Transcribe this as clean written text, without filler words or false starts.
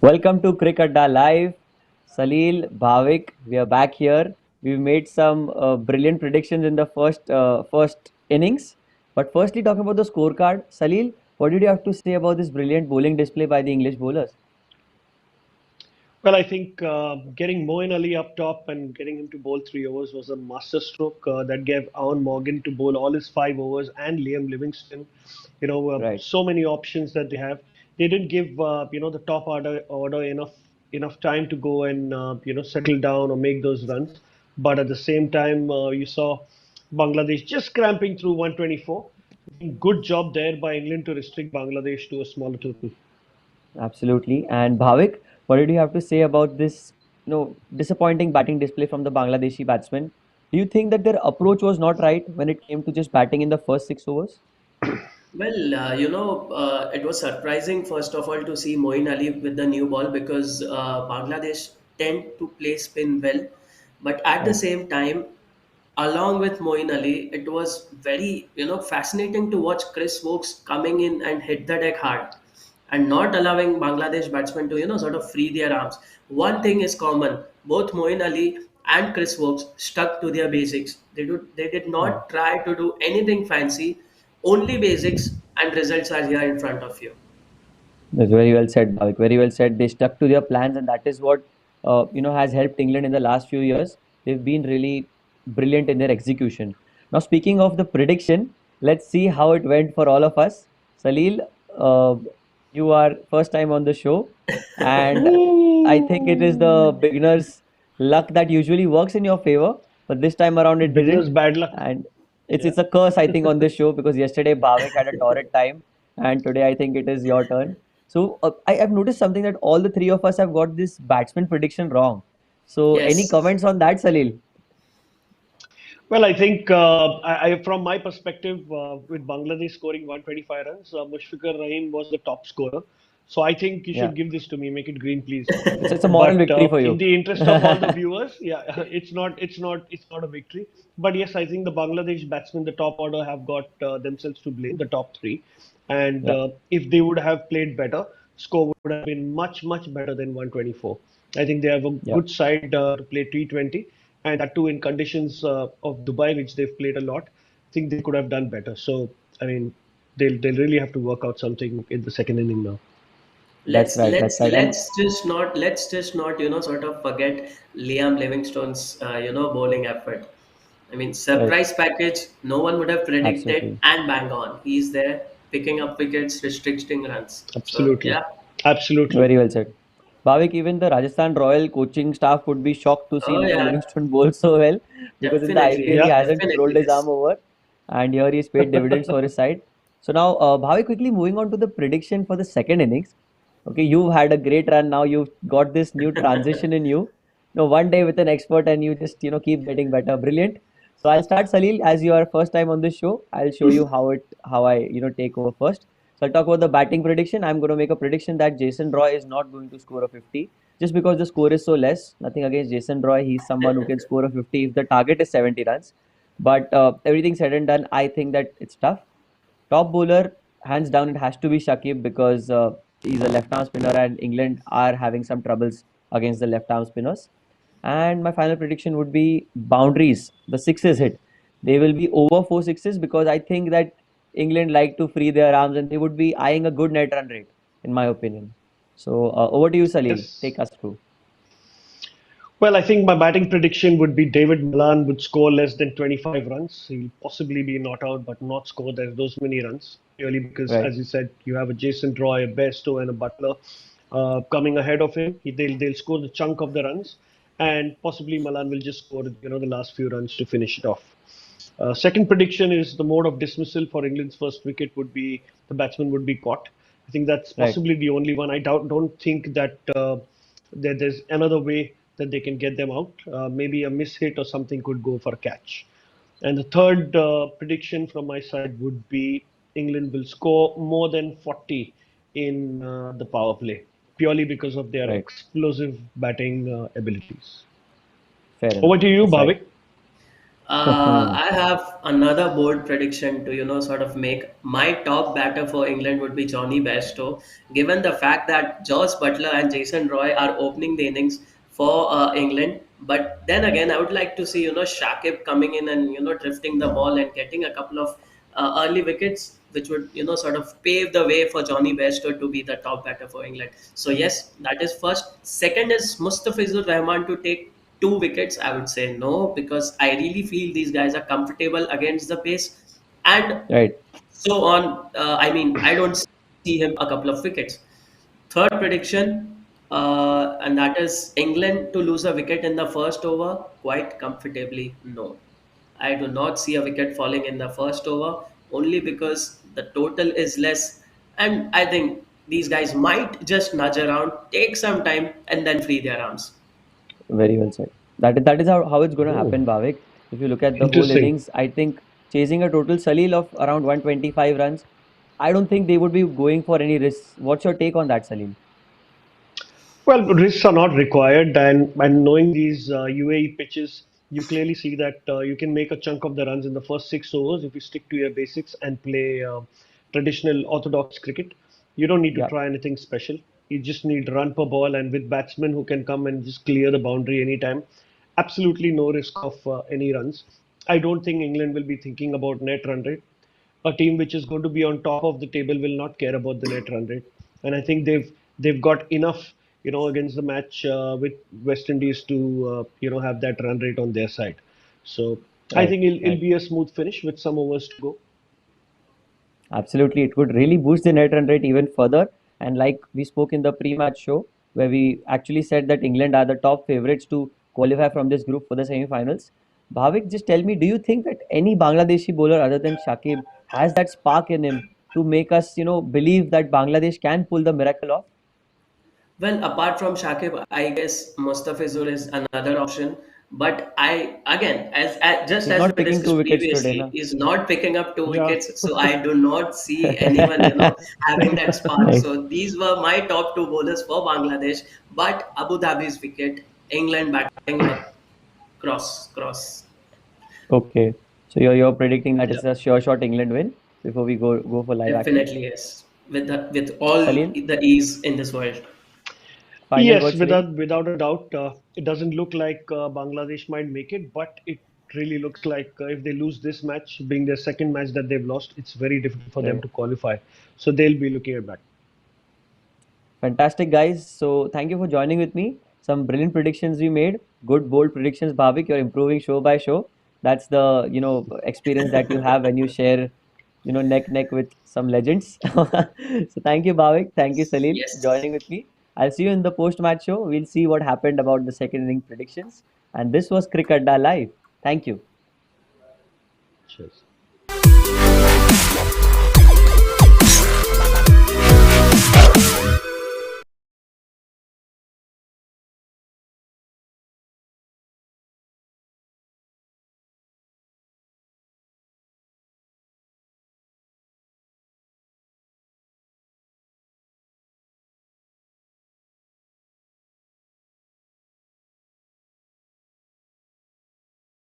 Welcome to CricAdda Live. Salil, Bhavik, we are back here. We've made some brilliant predictions in the first innings. But firstly, talking about the scorecard, Salil, what did you have to say about this brilliant bowling display by the English bowlers? Well, I think getting Moeen Ali up top and getting him to bowl 3 overs was a masterstroke that gave Owen Morgan to bowl all his 5 overs and Liam Livingston. Right. So many options that they have. They didn't give the top order enough time to go and settle down or make those runs. But at the same time, you saw Bangladesh just cramping through 124. Good job there by England to restrict Bangladesh to a smaller total. Absolutely. And Bhavik, what did you have to say about this, disappointing batting display from the Bangladeshi batsmen? Do you think that their approach was not right when it came to just batting in the first 6 overs? It was surprising, first of all, to see Moeen Ali with the new ball because Bangladesh tend to play spin well. But at the Right. same time, along with Moeen Ali, it was very, fascinating to watch Chris Wokes coming in and hit the deck hard and not allowing Bangladesh batsmen to, sort of free their arms. One thing is common. Both Moeen Ali and Chris Wokes stuck to their basics. They did Hmm. not try to do anything fancy, only basics, and results are here in front of you. That's very well said, Bhavik. Very well said. They stuck to their plans, and that is what has helped England in the last few years. They've been really brilliant in their execution. Now, speaking of the prediction, let's see how it went for all of us. Salil, uh, you are first time on the show, and I think it is the Ooh, beginners' luck that usually works in your favor, but this time around it beginner's didn't, bad luck. and Yeah. it's a curse I think on this show because yesterday Bhavik had a torrid time, and today I think it is your turn. So I've noticed something that all the three of us have got this batsman prediction wrong. So any Yes. comments on that, Salil? Well, I think from my perspective, with Bangladesh scoring 125 runs, Mushfiqur Rahim was the top scorer. So I think you Yeah, should give this to me. Make it green, please. it's a moral But victory for in you. the interest of all the viewers, yeah, it's not a victory. But yes, I think the Bangladesh batsmen, the top order, have got themselves to blame, the top three. And Yeah, if they would have played better, score would have been much, much better than 124. I think they have a yeah. good side to play T20, and that too in conditions of Dubai, which they've played a lot. I think they could have done better. So, I mean, they'll really have to work out something in the second inning now. That's let's right. That's let's right. And let's just not sort of forget Liam Livingstone's bowling effort. I mean, right, surprise package, no one would have predicted, absolutely. and bang on, he's there picking up wickets, restricting runs. So Absolutely, yeah. absolutely. Very well said. Bhavik, even the Rajasthan Royal coaching staff would be shocked to see Oh Liam yeah, Livingstone bowl so well because in the definitely, IPL he Yeah. hasn't rolled definitely, his arm yes. over, and here he's paid dividends for his side. So now, Bhavik, quickly moving on to the prediction for the second innings. Okay, you've had a great run. Now you've got this new transition in you. One day with an expert, and you just keep getting better. Brilliant. So I'll start, Salil, as you are first time on this show. I'll show you how I take over first. So I'll talk about the batting prediction. I'm going to make a prediction that Jason Roy is not going to score a 50 just because the score is so less. Nothing against Jason Roy. He's someone who can score a 50 if the target is 70 runs. But everything said and done, I think that it's tough. Top bowler, hands down, it has to be Shakib because he's a left arm spinner and England are having some troubles against the left arm spinners. And my final prediction would be boundaries. The sixes hit. They will be over four sixes because I think that England like to free their arms and they would be eyeing a good net run rate, in my opinion. So over to you, Salil. Yes. Take us through. Well, I think my batting prediction would be David Malan would score less than 25 runs. He'll possibly be not out, but not score those many runs. Purely because, Right. as you said, you have a Jason Roy, a Bairstow, and a Butler coming ahead of him. They'll score the chunk of the runs, and possibly Malan will just score the last few runs to finish it off. Second prediction is the mode of dismissal for England's first wicket would be the batsman would be caught. I think that's Right. possibly the only one. I don't think that there's another way that they can get them out. Maybe a miss hit or something could go for a catch. And the third prediction from my side would be England will score more than 40 in the power play, purely because of their Right. explosive batting abilities. Fair enough. Over to you, That's right. Bhavik. I have another bold prediction to, sort of make. My top batter for England would be Johnny Bairstow, given the fact that Josh Butler and Jason Roy are opening the innings for England. But then again, I would like to see, Shakib coming in and, drifting the ball and getting a couple of early wickets, which would, sort of pave the way for Johnny Bairstow to be the top batter for England. So yes, that is first. Second is Mustafizur Rahman to take two wickets. I would say no, because I really feel these guys are comfortable against the pace, and Right. so on. I mean, I don't see him a couple of wickets. Third prediction, and that is England to lose a wicket in the first over quite comfortably. No, I do not see a wicket falling in the first over, only because the total is less, and I think these guys might just nudge around, take some time, and then free their arms. Very well said. That is how it's going to happen, Bhavik. If you look at the whole Interesting. innings, I think chasing a total Salil of around 125 runs, I don't think they would be going for any risks. What's your take on that, Salil? Well, risks are not required, and knowing these UAE pitches, you clearly see that you can make a chunk of the runs in the first 6 overs if you stick to your basics and play traditional orthodox cricket. You don't need to Yeah, try anything special. You just need run per ball, and with batsmen who can come and just clear the boundary anytime, absolutely no risk of any runs. I don't think England will be thinking about net run rate. A team which is going to be on top of the table will not care about the net run rate, and I think they've got enough, against the match with West Indies to have that run rate on their side. So I right, think it'll right. be a smooth finish with some overs to go. Absolutely. It could really boost the net run rate even further. And like we spoke in the pre-match show, where we actually said that England are the top favorites to qualify from this group for the semi-finals. Bhavik, just tell me, do you think that any Bangladeshi bowler other than Shakib has that spark in him to make us, believe that Bangladesh can pull the miracle off? Well, apart from Shakib, I guess Mustafizur is another option. But I, again, just He's as not we picking two discussed wickets today, previously, na? is not picking up two Yeah. wickets. So I do not see anyone, having that spark. Right. So these were my top two bowlers for Bangladesh. But Abu Dhabi's wicket, England batting up, cross. Okay. So you're predicting that Yeah, it's a sure shot England win before we go for live action. definitely yes. With all Salil, the ease in this world. final Yes, word, Salil. without a doubt, it doesn't look like Bangladesh might make it, but it really looks like if they lose this match, being their second match that they've lost, it's very difficult for them Right. to qualify. So they'll be looking at back. Fantastic, guys. So thank you for joining with me. Some brilliant predictions we made. Good, bold predictions, Bhavik. You're improving show by show. That's the experience that you have when you share neck with some legends. So thank you, Bhavik. Thank you, Salil, for Yes. joining with me. I'll see you in the post match show. We'll see what happened about the second inning predictions. And this was CricAdda Live. Thank you. Cheers.